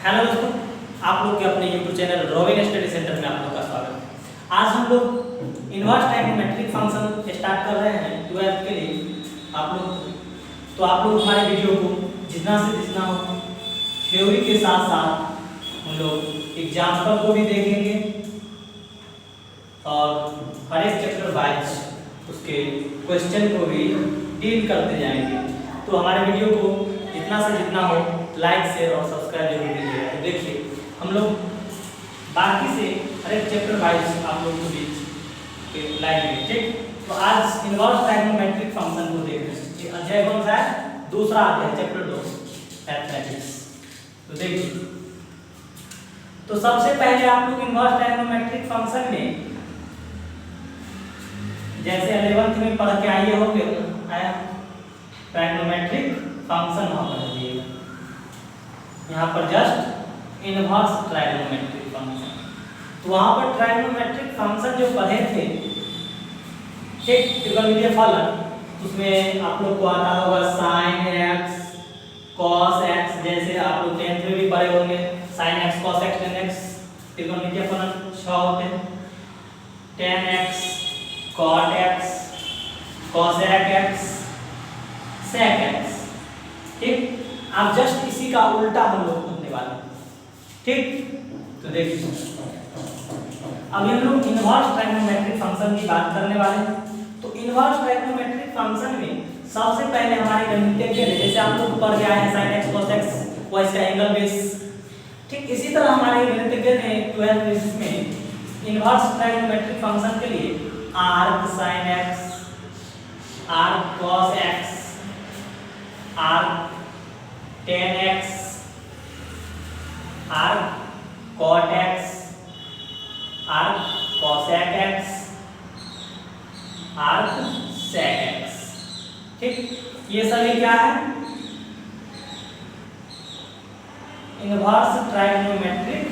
Hello दोस्तों, आप लोग के अपने YouTube channel robin study centre में आप लोग का स्वागत है। आज हम लोग इनवर्स ट्राइगोनोमेट्रिक फंक्शन स्टार्ट कर रहे हैं 12th के लिए। आप लोग हमारे वीडियो को जितना से जितना हो थ्योरी के साथ साथ हम लोग एग्जाम्पल को भी देखेंगे और हर एक चैप्टर वाइज उसके क्वेश्चन को भी डील करते जाएंगे। तो हमारे वीडियो को जितना से जितना हो लाइक शेयर और सब्सक्राइब जरूर कीजिएगा। तो देखिए हम लोग बाकी से हर एक चैप्टर वाइज आप लोग के बीच लाएंगे, ठीक। तो आज इनवर्स ट्राइगोनोमेट्रिक फंक्शन को देख रहे हैं। ये अध्याय कौन सा है? दूसरा अध्याय, चैप्टर 2 मैथमेटिक्स। तो देखिए, तो सबसे पहले आप लोग इनवर्स ट्राइगोनोमेट्रिक फंक्शन में जैसे 11th में पढ़ के आए होंगे ट्राइगोनोमेट्रिक फंक्शन वहां पर दिए, यहाँ पर जस्ट इनवर्स ट्राइगोनोमेट्रिक फंक्शन। तो वहां पर ट्राइगोनोमेट्रिक फंक्शन जो पढ़े थे, ठीक, त्रिकोणमितीय फलन, उसमें आप लोग को आता होगा sin x cos x, जैसे आप लोग 10th में भी पढ़े होंगे sin x cos x tan x। त्रिकोणमितीय फलन 6 होते हैं, tan x cot x cosec x sec x, ठीक। अब जस्ट इसी का उल्टा हम लोग करने वाले हैं, ठीक। तो देखिए अभी हम लोग इनवर्स ट्राइगोनोमेट्रिक फंक्शन की बात करने वाले हैं। तो इनवर्स ट्राइगोनोमेट्रिक फंक्शन में सबसे पहले हमारे गणितीय के जैसे आप लोग पढ़ के आए हैं sin x cos x वो इसका एंगल बेस, ठीक। इसी तरह हमारे गणितीय ने 12th बेसिस में इनवर्स ट्राइगोनोमेट्रिक फंक्शन के लिए arc sin x arc cos x arc tan x arc cot x arc cosec x arc sec x, ठीक। ये सभी क्या है? Inverse trigonometric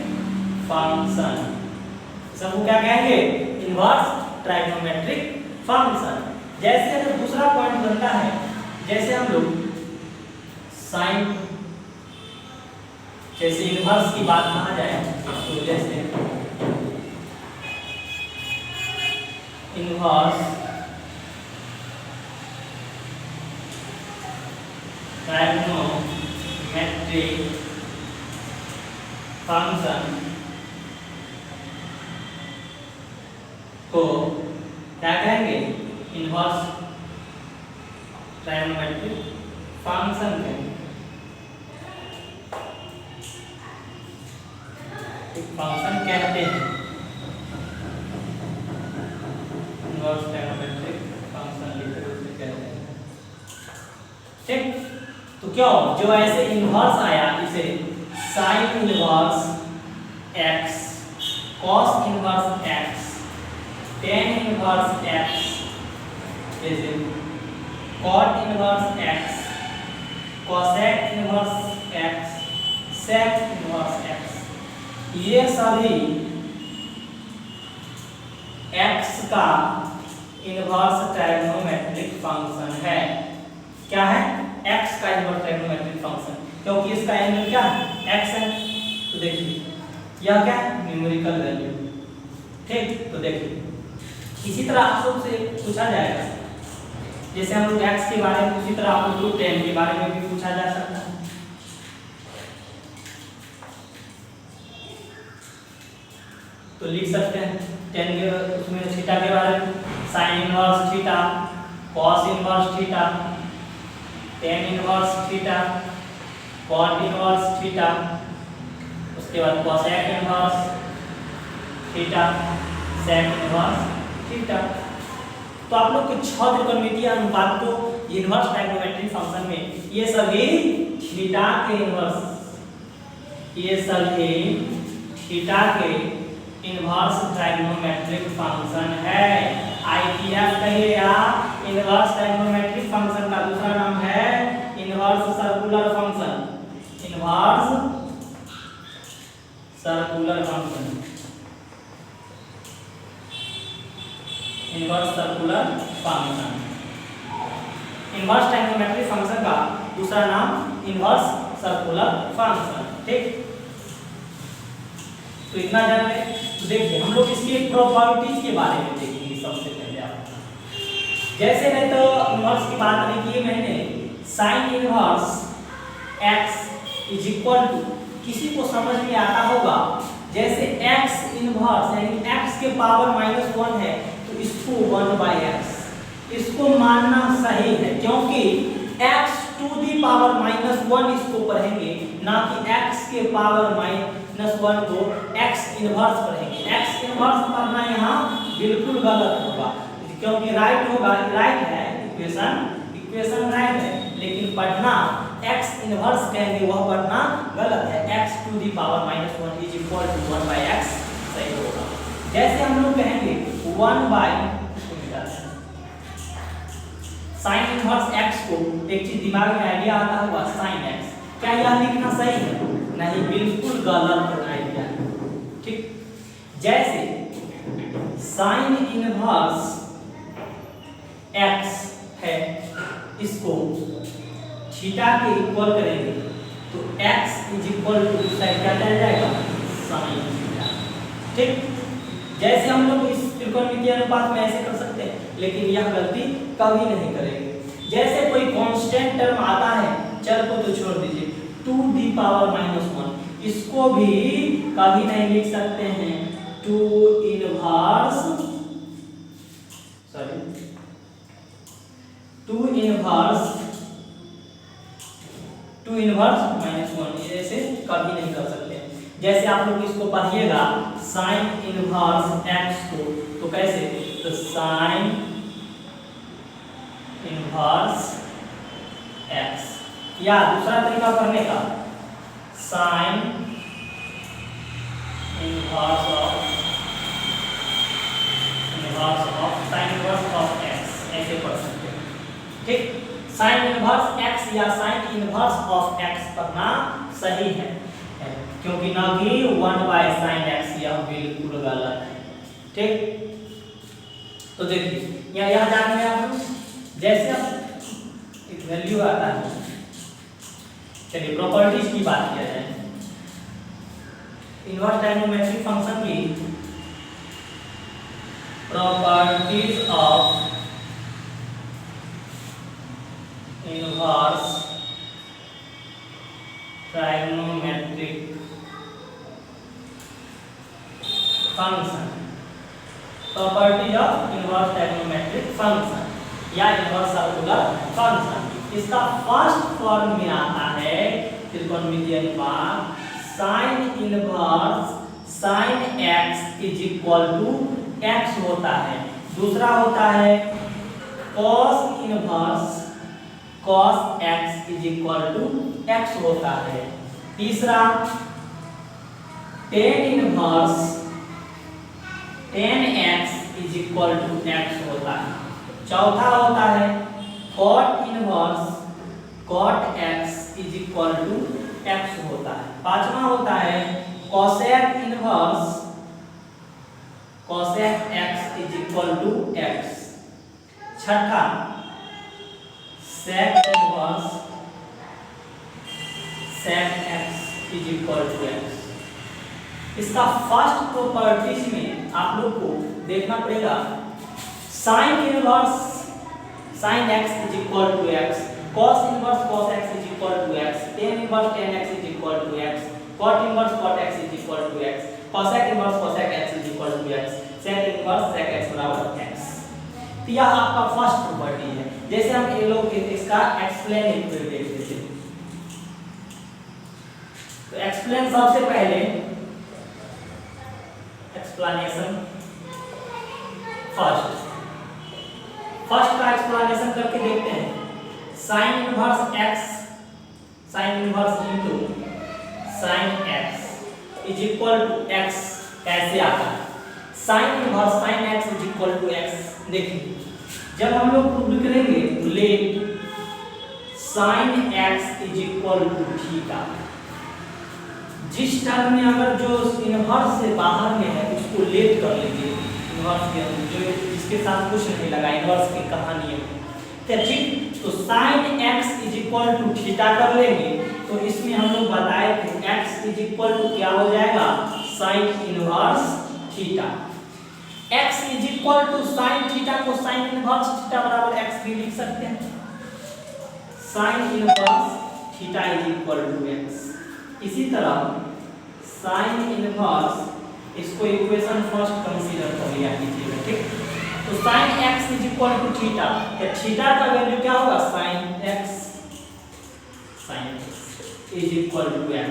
function. सबको क्या कहेंगे? Inverse trigonometric function. जैसे अगर दूसरा पॉइंट बनता है, जैसे हम लोग साइन, जैसे इनवर्स की बात कहा जाए तो जैसे इनवर्स ट्राइगोनोमेट्रिक फंक्शन को क्या कहेंगे? इनवर्स ट्राइगोनोमेट्रिक फंक्शन कहेंगे। फंक्शन कहते हैं इनवर्स ट्राइगोनोमेट्रिक फंक्शन लिखते हुए कहते हैं, ठीक। तो क्यों जो ऐसे इनवर्स आया इसे sin inverse x cos inverse x tan inverse x जैसे cot inverse x cosec inverse x sec inverse x, ये सभी x का इनवर्स ट्राइगोनोमेट्रिक फंक्शन है। क्या है? x का इनवर्स ट्राइगोनोमेट्रिक फंक्शन, क्योंकि इसका एंगल क्या है? x है। तो देखिए यह क्या है? न्यूमेरिकल वैल्यू, ठीक। तो देखिए इसी तरह आप लोग से पूछा जाएगा, जैसे हम लोग x के बारे में, उसी तरह आप लोग को tan के बारे में भी पूछा जा सकता है। तो लिख सकते हैं tan के उसमें थीटा के बारे में sin inverse theta cos inverse theta tan inverse theta cot inverse theta, उसके बाद cosec inverse theta sec inverse theta. तो आप लोग के 6 त्रिकोणमितीय अनुपात को इनवर्स ट्राइगोनोमेट्रिक फंक्शन में ये सभी थीटा के इनवर्स, ये सभी थीटा के इनवर्स ट्राइगोनोमेट्रिक फंक्शन है। ITF कहिए या इनवर्स ट्राइगोनोमेट्रिक फंक्शन का दूसरा नाम है inverse circular function, inverse circular function, inverse circular function. Inverse trigonometric function का दूसरा नाम इनवर्स सर्कुलर फंक्शन, ठीक। तो इतना जान रहे। तो देखिए हम लोग इसकी प्रॉपर्टीज के बारे में देखेंगे सबसे पहले। आप जैसे मैं तो इनवर्स की बात नहीं की मैंने, sine inverse x is equal to, किसी को समझ में आता होगा, जैसे x इनवर्स यानी x के पावर -1 है तो इसको 1/x, इसको मानना सही है क्योंकि x टू दी पावर -1 इसको पढ़ेंगे, ना कि x के पावर -1 को x इनवर्स पढ़ेंगे। x इनवर्स पढ़ना यहाँ बिल्कुल गलत होगा क्योंकि राइट होगा, राइट है इक्वेशन राइट है, लेकिन पढ़ना x इनवर्स कहेंगे वह पढ़ना गलत है। x to the power -1 is equal to 1/x सही होगा। जैसे हम लोग कहेंगे 1 साइन इनवर्स x को, एक चीज दिमाग में आइडिया आता होगा साइन x, क्या यह लिखना सही है? नहीं, बिल्कुल गलत आइडिया है। ठीक, जैसे साइन इनवर्स x है, इसको थीटा के इक्वल करेंगे तो x is equal to sine क्या चल जाएगा, साइन थीटा। ठीक, जैसे हम लोग इस त्रिकोणमितीय अनुपात में ऐसे कर सकते हैं, लेकिन यह गलती कभी नहीं करेंगे। जैसे कोई कांस्टेंट टर्म आता है, चल को तो छोड़ दीजिए, टू दी पावर -1, इसको भी कभी नहीं लिख सकते हैं टू इनवर्स -1, ऐसे कभी नहीं कर सकते। जैसे आप लोग इसको पढ़िएगा साइन इनवर्स x को, तो कैसे, तो साइन इनवर्स x, या दूसरा तरीका करने का साइन इनवर्स ऑफ x, ऐसे पढ़ सकते हैं। ठीक, साइन इनवर्स x या साइन इनवर्स ऑफ x पढ़ना सही है, क्योंकि ना कि 1/sin x, यह बिल्कुल गलत है। ठीक, तो देखिए यहाँ जान गए आप लोग, जैसे अब एक वैल्यू आता है, चलिए प्रॉपर्टीज की बात किया जाए। इनवर्स ट्रायगोनोमेट्रिक फंक्शन की properties of inverse trigonometric function, property of inverse trigonometric function या इनवर्स सर्कुलर फंक्शन। इसका फर्स्ट फॉर्म में आता है त्रिकोणमितीय अनुपात sine inverse sine x is equal to x होता है। दूसरा होता है cos inverse cos x is equal to x होता है। तीसरा tan inverse tan x is equal to x होता है। चौथा होता है cot inverse cot x is equal to x होता है। पांचवा होता है cosec inverse cosec x is equal to x। छठा sec inverse sec x is equal to x। इसका फर्स्ट प्रॉपर्टीज में आप लोग को देखना पड़ेगा sin inverse sin x is equal to x, cos inverse cos x is equal to x, tan inverse tan x is equal to x, cot inverse cot x is equal to x, cosec inverse cosec x is equal to x, sec inverse sec x बराबर x। तो यह आपका first property है। जैसे हम ये लोग इसका एक्सप्लेन देख लेते हैं, तो एक्सप्लेन सबसे पहले एक्सप्लेनेशन फर्स्ट का एक्सप्लेनेशन करके देखते हैं। Sine inverse x sine inverse into sine x is equal to x कैसे आता है? Sine inverse sine x is equal to x। देखिए जब हम लोग प्रूव करेंगे let sine x is equal to theta, जिस टर्म में अगर जो इनवर्स से बाहर में है उसको लेट कर लेंगे, इनवर्स के जो जिसके साथ कुछ नहीं लगा, इनवर्स की कहानी है ठीक। तो sin x is equal to theta कर लेंगे, तो इसमें हम लोग बताए थे x इज इक्वल टू क्या हो जाएगा sine inverse theta. x is equal to sine theta को साइन इनवर्स थीटा बराबर x भी लिख सकते हैं। Sine inverse theta is equal to x। इसी तरह साइन इनवर्स, इसको इक्वेशन फर्स्ट कंसीडर कर लिया कीजिएगा, ठीक। तो sine x is equal to theta, तो थीटा का वैल्यू क्या होगा, sine x is equal to x।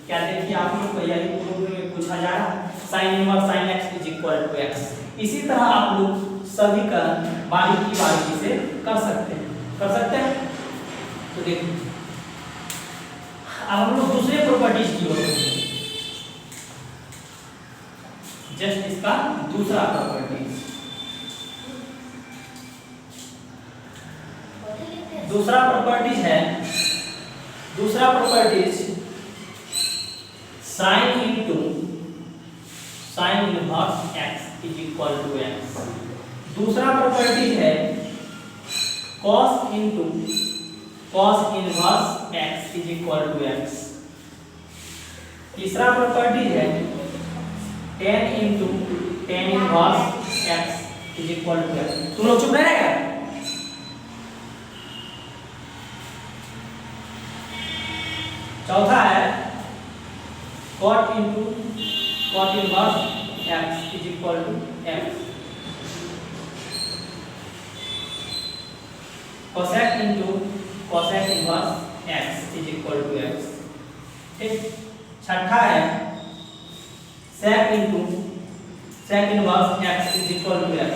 क्या देखिए आप लोग को यही प्रॉब्लम में पूछा जा रहा है, sine inverse sine x is equal to x। इसी तरह आप लोग सभी का बारीकी से कर सकते हैं। तो देखिए अब हम लोग दूसरे प्रॉपर्टीज की ओर बढ़ेंगे। जस्ट इसका दूसरा प्रॉपर्टीज है, दूसरा properties sine into sine inverse x is equal to x। दूसरा प्रॉपर्टीज है cos into cos inverse x is equal to x। तीसरा प्रॉपर्टीज है tan into tan inverse x is equal to x। तुम लोग चुप नहीं रहेगा। चौथा है cot into cot inverse x is equal to x। cosec into cosec inverse x is equal to x, ठीक। छठा है sec into sec inverse x is equal to x,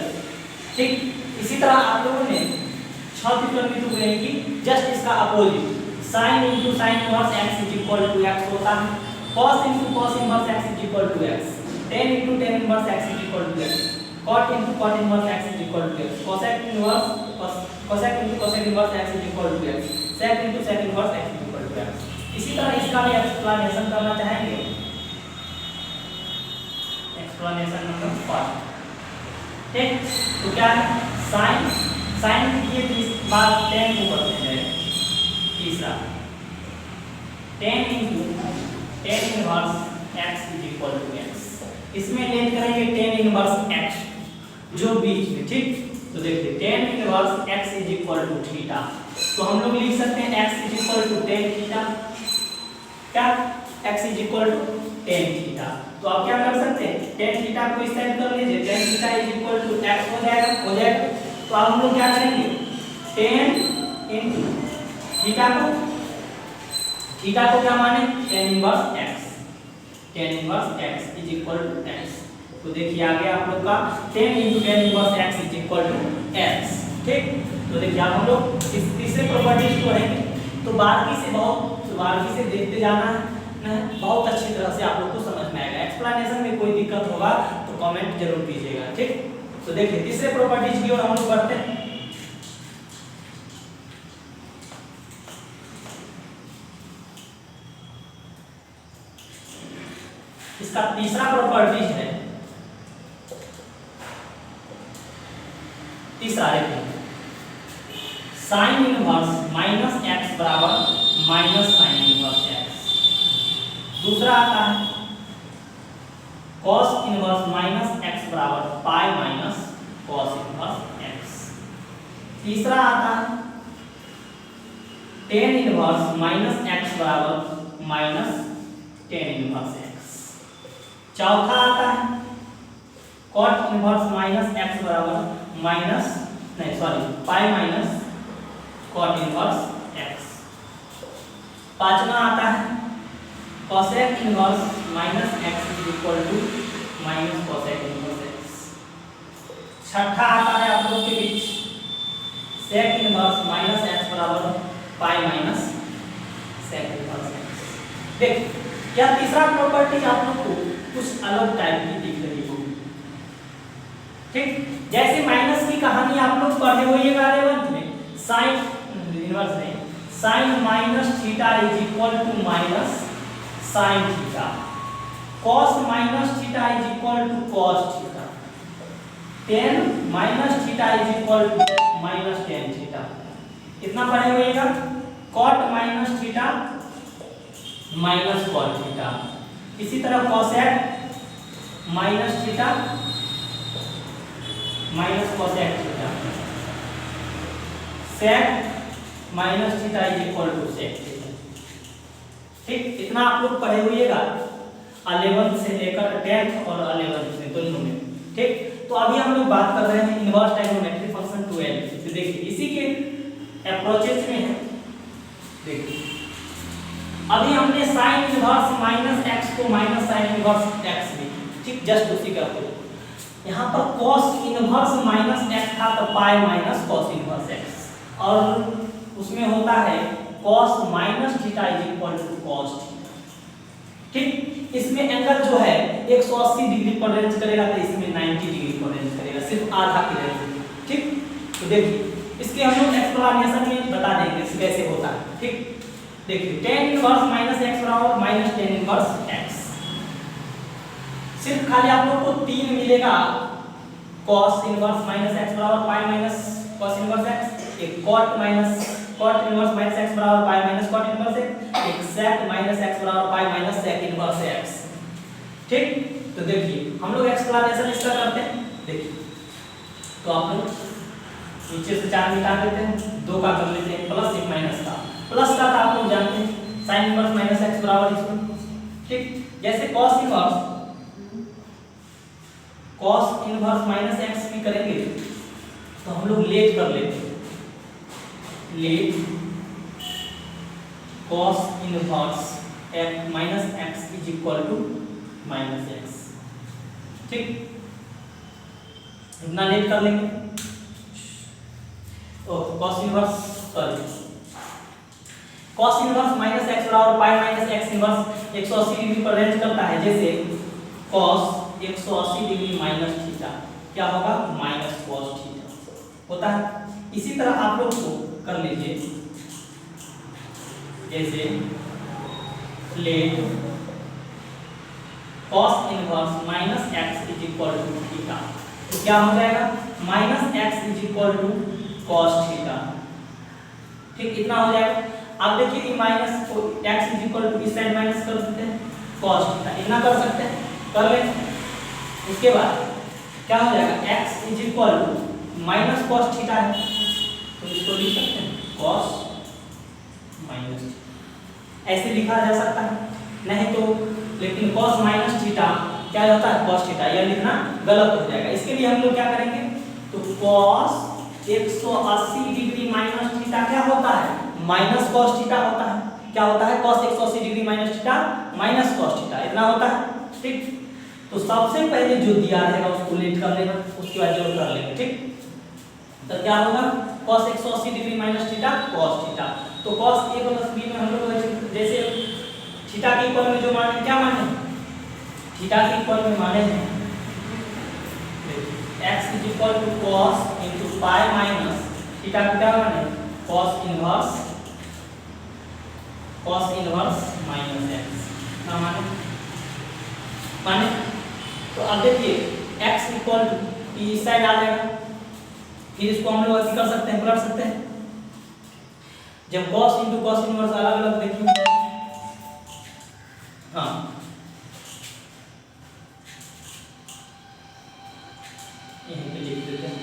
ठीक। इसी तरह आप लोगों ने छठी प्रमेय तो बोलेंगे जस्ट इसका opposite, sin into sin inverse x is equal to x होता है, cos into cos inverse x is equal to x, tan into tan inverse x is equal to x, cot into cot inverse x is equal to x, cosec into cosec inverse x is equal to x, sec into sec inverse x is equal to x। इसी तरह इसका भी explanation करना चाहेंगे। Explanation number 5, ठीक। तो क्या है, sin की इस बात tan को करते हैं। तीसरा tan into tan inverse x is equal to x। इसमें लेंथ करेंगे tan इनवर्स x जो बीच में, ठीक। तो देखिए tan inverse x is equal to theta, तो हम लोग लिख सकते हैं x is equal to tan theta. क्या, x is equal to tan theta. तो आप क्या कर सकते हैं, tan थीटा को इस साइड कर लीजिए, tan theta is equal to x हो जाएगा। तो अब हम लोग क्या करेंगे, tan इनटू थीटा को क्या माने, tan inverse x is equal to x। तो देखिए आगे आप लोग का tan into tan inverse x is equal to x, ठीक। तो देखिए आप हम लोग इस तीसरे प्रॉपर्टीज को रहेंगे, तो बारीकी से देखते जाना है, बहुत अच्छी तरह से आप लोग को समझ में आएगा। एक्सप्लेनेशन में कोई दिक्कत होगा तो कमेंट जरूर कीजिएगा, ठीक। तो देखिए तीसरे प्रॉपर्टीज की ओर हम लोग बढ़ते हैं। इसका तीसरा प्रॉपर्टीज है, तीसरा देखिए साइन इनवर्स माइनस x बराबर माइनस साइन इनवर्स x। दूसरा आता है cos इनवर्स माइनस x बराबर pi minus cos inverse x। तीसरा आता है tan इनवर्स माइनस x बराबर माइनस tan इनवर्स x। चौथा आता है cot इनवर्स माइनस x बराबर pi minus cot inverse x। पांचवा आता है cosec inverse minus x is equal to minus cosec inverse x। छठा आता है आप लोग के बीच sec इनवर्स माइनस x बराबर pi minus sec inverse x। देख क्या तीसरा प्रॉपर्टी आप लोग को कुछ अलग टाइप की दिख रही होगी, ठीक। जैसे माइनस की कहानी आप लोग पढ़े होइएगा 11th में, साइन इनवर्स नहीं, sine minus theta is equal to minus sine theta, cos minus theta is equal to cos theta, tan minus theta is equal to minus tan theta. कितना पढ़े होइएगा, cot minus theta minus cot theta. इसी तरह cosec minus theta minus cosec theta, sec minus theta is equal to sec theta. ठीक, इतना आप लोग पढ़े हुएगा 11th से लेकर 10th और 11th में दोनों में। ठीक, तो अभी हम लोग बात कर रहे हैं इनवर्स ट्रायगोनोमेट्रिक फंक्शन 12। तो देखिए इसी के अप्रोचेस में है। देखिए अभी हमने साइन इनवर्स माइनस x को माइनस साइन इनवर्स x में, ठीक, जस्ट उसी का अपोजिट। यहाँ पर cos इनवर्स माइनस x था तो pi minus cos inverse x, और उसमें होता है cos minus theta is equal to cos theta. ठीक, इसमें एंगल जो है 180 डिग्री पर रेंज करेगा तो इसमें 90 डिग्री पर रेंज करेगा, सिर्फ आधा की रेंज। ठीक, तो देखिए इसके हम लोग एक्सप्लेनेशन में बता देंगे कैसे होता है। ठीक, देखिए tan इनवर्स माइनस x बराबर माइनस tan इनवर्स x, सिर्फ खाली आप लोग को 3 मिलेगा। cos इनवर्स माइनस x बराबर pi minus cos inverse x, एक cot minus cot inverse minus x बराबर pi minus cot inverse x, एक sec माइनस x बराबर pi minus sec inverse x। ठीक, तो देखिए हम लोग एक्सप्लेनेशन इसका करते हैं। देखिए तो आप लोग नीचे से 4 निकाल देते हैं, 2 का कर लेते हैं प्लस 1 माइनस का, प्लस का तो आप लोग जानते हैं sin इनवर्स माइनस x बराबर इसमें। ठीक, जैसे cos इनवर्स माइनस x भी करेंगे तो हम लोग लेट कर लेते हैं, let cos inverse x minus x is equal to minus x। ठीक, इतना लेट कर लेंगे। cos inverse cos inverse minus x बराबर pi minus x inverse 180 degree पर रेंज करता है। जैसे cos 180 डिग्री माइनस थीटा क्या होगा, माइनस cos थीटा होता है। इसी तरह आप लोग को कर लीजिए, जैसे let cos inverse minus x is equal to theta, तो क्या हो जाएगा minus x is equal to cos theta. ठीक, इतना हो जाएगा। अब देखिए ये माइनस को x इज इक्वल टू इस साइड माइनस कर देते हैं cos थीटा, इतना कर सकते हैं, कर ले। उसके बाद क्या हो जाएगा x is equal to minus cos theta है, तो इसको लिख सकते हैं cos माइनस, ऐसे लिखा जा सकता है। नहीं तो लेकिन cos माइनस थीटा क्या होता है cos थीटा, यह लिखना गलत हो जाएगा। इसके लिए हम लोग क्या करेंगे, तो cos 180 डिग्री माइनस थीटा क्या होता है, माइनस cos थीटा होता है। क्या होता है cos 180 degree minus theta minus cos theta, इतना होता है। ठीक, तो सबसे पहले जो दिया रहेगा उसको लेट कर लेना, उसके बाद जोड़ कर लेंगे। ठीक, तो क्या होगा cos 180 degree minus theta cos theta, तो cos a प्लस b में हम लोग जैसे थीटा के इक्वल में जो माने, क्या माने, थीटा के इक्वल में माने हैं x is equal to cos into pi minus theta को क्या माने cos इनवर्स माइनस x ना माने। तो अब देखिए x इक्वल टू इस साइड आ जाएगा, फिर इसको हम लोग कर सकते हैं, पलट सकते हैं। जब cos इनटू cos इनवर्स अलग अलग देखिए, हाँ यहीं पे लिख देते हैं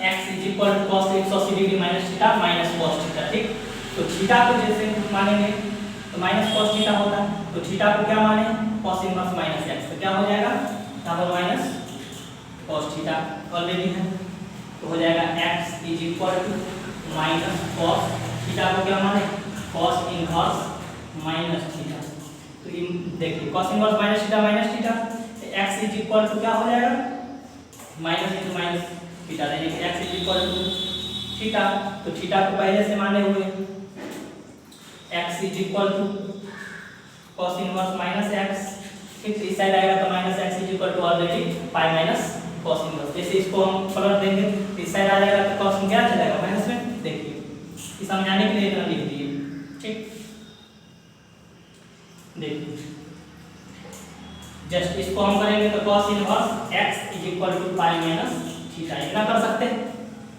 x is equal to cos 180 degree minus theta minus cos theta. ठीक, तो थीटा को जैसे मानेंगे तो माइनस cos थीटा होता है, तो थीटा को क्या माने cos इनवर्स माइनस x, तो क्या हो जाएगा यहाँ पर माइनस cos थीटा ऑलरेडी है, तो हो जाएगा x is equal to minus cos theta को क्या माने cos इनवर्स माइनस थीटा। तो देखिए cos inverse minus theta x is equal to क्या हो जाएगा माइनस इनटू माइनस थीटा, यानी कि x is equal to theta, तो थीटा को पहले से माने हुए x is equal to cos inverse minus x। ठीक, इस साइड आएगा तो minus x is equal to already pi minus cos inverse. जैसे इसको हम पलट देंगे तो इस साइड आ जाएगा तो cos में क्या चलेगा माइनस में। देखिए इस समझाने के लिए इतना लिख दिए। ठीक, देखिए जस्ट इसको हम करेंगे तो cos inverse x is equal to pi minus theta, इतना कर सकते हैं।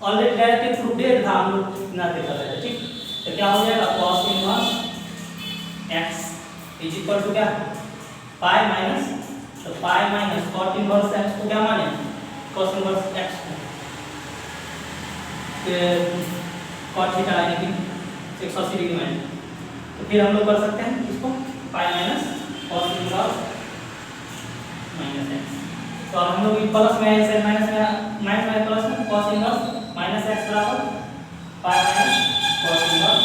ऑलरेडी डायरेक्टली प्रूफ था हम लोग इतना कर रहे थे। ठीक, तो क्या हो जाएगा cos inverse x is equal to क्या पाई माइनस, तो pi minus cot inverse x को क्या माने, कॉस इनवर्स एक्स को, फिर कॉट थीटा यानी कि 180 डिग्री माइनस, तो फिर हम लोग कर सकते हैं इसको pi minus cos inverse minus x. तो अब हम लोग प्लस में है, माइनस में प्लस में कॉस इनवर्स माइनस एक्स बराबर pi minus cos inverse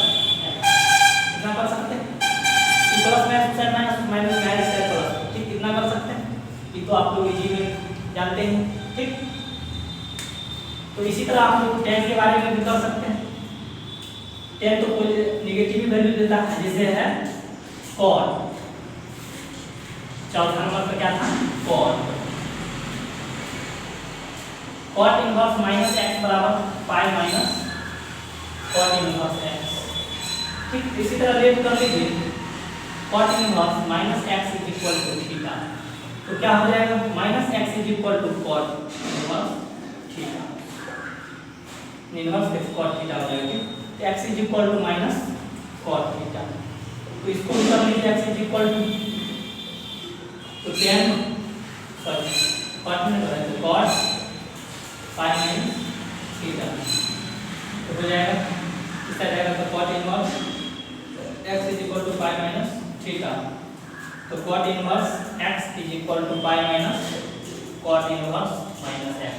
x, कितना कर सकते हैं, प्लस में साइन माइनस माइनस में है प्लस, ठीक, कितना कर सकते हैं, ये तो आप लोग इजी में जानते हैं, ठीक। तो इसी तरह आप लोग tan के बारे में भी कर सकते हैं। tan तो कोई नेगेटिव वैल्यू देता है, जैसे है cot, चौथा नंबर पर क्या था cot, cot inverse minus x बराबर pi minus cot inverse x, ठीक। इसी तरह लेट कर लीजिए cot inverse minus x is equal to theta, तो क्या हो जाएगा, minus x is equal to cot inverse theta, inverse x cot theta हो जाएगा, ठीक। तो x is equal to minus cot theta, तो इसको भी कर लीजिए x इज इक्वल टू, तो tan सॉरी cot में है तो cot पाई माइनस थीटा, तो हो जाएगा इसका जाएगा तो cot inverse x is equal to pi minus theta, तो cot inverse x is equal to pi minus cot inverse minus x,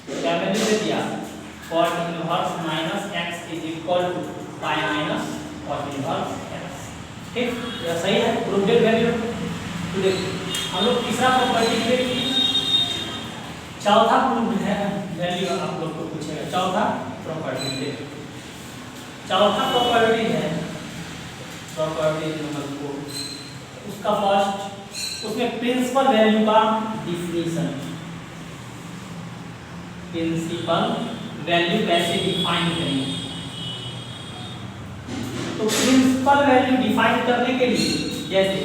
तो क्या वैल्यू दे दिया, cot inverse minus x is equal to pi minus cot inverse x, ठीक। यह सही है, proved value. तो देखिए हम लोग तीसरा प्रॉपर्टी पे, चौथा प्रूव्ड है वैल्यू आप लोग को पूछेगा, चौथा प्रॉपर्टी देखिए, चौथा प्रॉपर्टी है प्रॉपर्टी नंबर 4, उसका फर्स्ट, उसमें प्रिंसिपल वैल्यू का डिफिनीशन, प्रिंसिपल वैल्यू कैसे डिफाइन करेंगे, तो प्रिंसिपल वैल्यू डिफाइन करने के लिए जैसे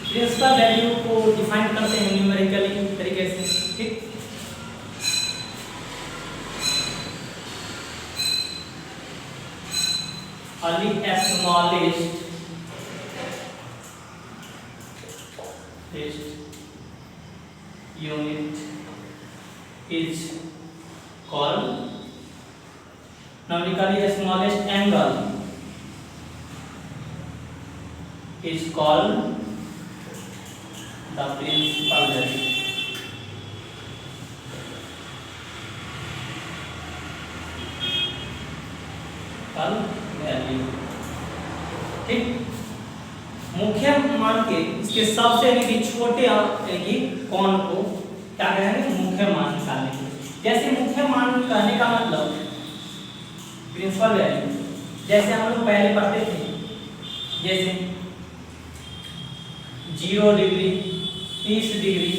प्रिंसिपल वैल्यू को डिफाइन करते हैं न्यूमेरिकली तरीके से, ठीक। only smallest unit is called, numerically smallest angle is called the principal value, value, ठीक। मुख्य मान के इसके सबसे यदि छोटे कोण को क्या कहेंगे, मुख्य मान निकालने के लिए। जैसे मुख्य मान कहने का मतलब प्रिंसिपल वैल्यू, जैसे हम लोग पहले पढ़ते थे, जैसे 0 degree, 30 degree,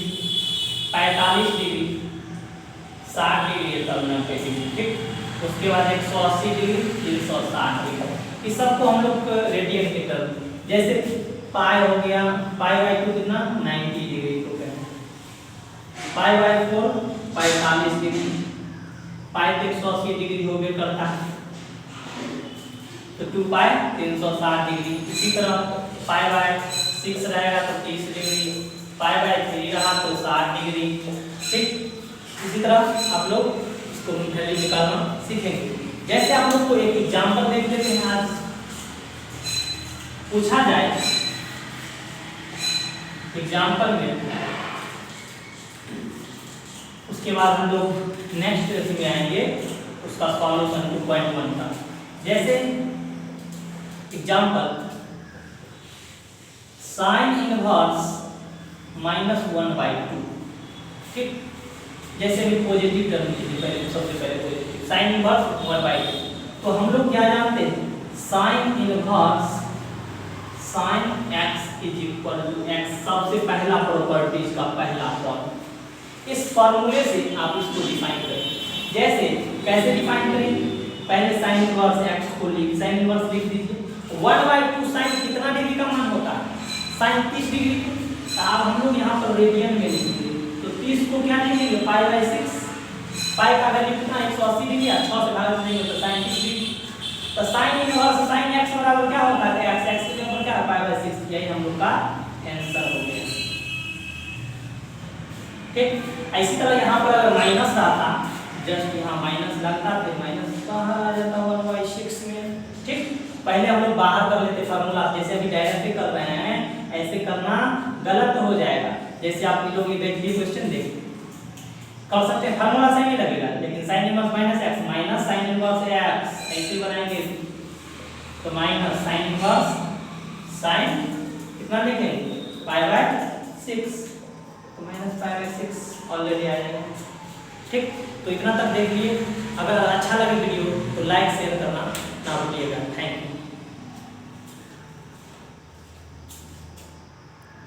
45 degree, 60 degree terminal पे, ठीक। उसके बाद 180 डिग्री, 360 डिग्री, इस सब को हम लोग रेडियन के टर्म, जैसे पाई हो गया, पाई बाई 2 कितना 90 डिग्री को कहें, pi by 4 45 degree, pi 180 degree हो गया करता है, तो 2 पाई 360 डिग्री। इसी तरह पाई बाई 6 रहेगा तो 30 डिग्री, पाई बाई 3 रहा तो 60 डिग्री, ठीक। इसी तरह आप लोग इसको वैल्यू निकालना सीखेंगे। जैसे आप लोग को एक एग्जांपल देख लेते हैं, आज पूछा जाए एग्जांपल में, उसके बाद हम लोग नेक्स्ट में आएंगे उसका सॉल्यूशन 2.1 का। जैसे एग्जांपल साइन इनवर्स -1/2, ठीक। जैसे भी पॉजिटिव टर्म लीजिए, पहले सबसे पहले पॉजिटिव साइन इनवर्स 1/2, तो हम लोग क्या जानते हैं, sine inverse sine x is equal to x, सबसे पहला प्रॉपर्टीज का पहला फॉर्म। इस फॉर्मूले से आप इसको डिफाइन करें। जैसे कैसे डिफाइन करें, पहले साइन इनवर्स x को लिख, साइन इनवर्स लिख दीजिए। 1/2 साइन कितना डिग्री का मान होता है, साइन 30 डिग्री। अब हम लोग यहाँ पर रेडियन में लिखेंगे, तो 30 को क्या लिखेंगे, पाई/6, पाई का वैल्यू कितना 180 डिग्री, 6 से भाग देंगे तो साइन 30 डिग्री। तो साइन इनवर्स साइन x बराबर क्या होता है, x की जगह पर क्या है पाई/6, यही हम लोग का ठीक। इसी तरह यहाँ पर अगर माइनस रहता, जस्ट यहाँ माइनस लगता, फिर माइनस बाहर आ जाता 1/6 में। ठीक, पहले हम लोग बाहर कर लेते फार्मूला, जैसे अभी डायरेक्ट कर रहे हैं ऐसे करना गलत हो जाएगा। जैसे आप लोग ये देखिए क्वेश्चन देखिए, कर सकते हैं फार्मूला सही नहीं लगेगा, लेकिन sin inverse minus x minus sin inverse x ऐसे बनाएंगे तो माइनस sin इनवर्स sin कितना लिखेंगे π/6, तो माइनस π/6 ऑलरेडी आ जाएगा। ठीक, तो इतना तक देख लिए। अगर अच्छा लगे वीडियो तो लाइक शेयर करना ना भूलिएगा। Thank you.